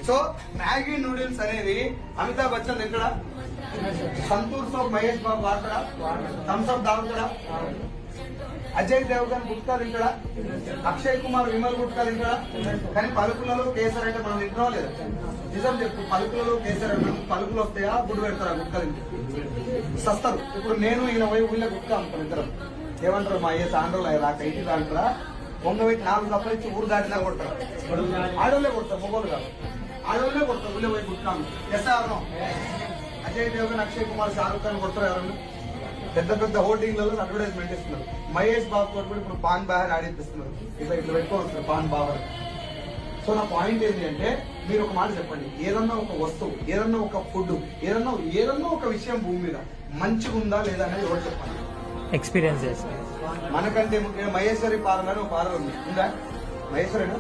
So Maggi noodles అనేది అమితాబ్ బచ్చన్ ఎక్కడ, Santoor soap Mahesh Babu వాడతాడా, Thums Up తాగుతాడా, Ajay Devgan gutka తింటాడా, Akshay Kumar Vimal gutka తింటాడా? కానీ పలుకులలో కేసర్ అంటే మనం తింటున్నాం లేదా? నిజం చెప్పు, పలుకులలో కేసర్ అంటే పలుకులు వస్తాయా, గుడ్డు పెడతారా గుట్కా తింటే? సస్తారు. ఇప్పుడు నేను ఈయన పోయి ఊళ్ళో గుట్కా అమ్ముతాను, ఇద్దరం ఏమంటారు, మా అయ్యే తాండ్రులు అయ్యి రాక ఇంటి దాంట్లో వంగ పెట్టి 4 కప్పలు ఇచ్చి ఊరు దాటినా కొడతారు. ఆడోళ్ళే కొడతారు, మొగోళ్ళు కాదు, ఆడోళ్ళే కొడతారు ఊళ్ళో పోయి గుట్కా అమ్ముతారు. అజయ్ దేవగన్, అక్షయ్ కుమార్, షారూక్ ఖాన్ కొడతారు ఎవరన్నా? పెద్ద పెద్ద హోర్డింగ్లలో అడ్వర్టైజ్మెంట్ ఇస్తున్నారు. మహేష్ బాబు తోటి కూడా ఇప్పుడు పాన్ బాహర్ ఆడిపిస్తున్నారు, ఇట్లా పెట్టుకోవచ్చు పాన్ బాహర్. సో నా పాయింట్ ఏంటి అంటే, మీరు ఒక మాట చెప్పండి, ఏదన్నా ఒక వస్తువు, ఏదన్నా ఒక ఫుడ్, ఏదన్నా ఒక విషయం భూమి మీద మంచిగా ఉందా లేదా అనేది ఎవరు చెప్పండి? ఎక్స్పీరియన్స్ చేస్తారు. మనకంటే ముఖ్యంగా మహేశ్వరి పాలన అని ఒక పాలన ఉంది, ఉందా? మహేశ్వరేనా?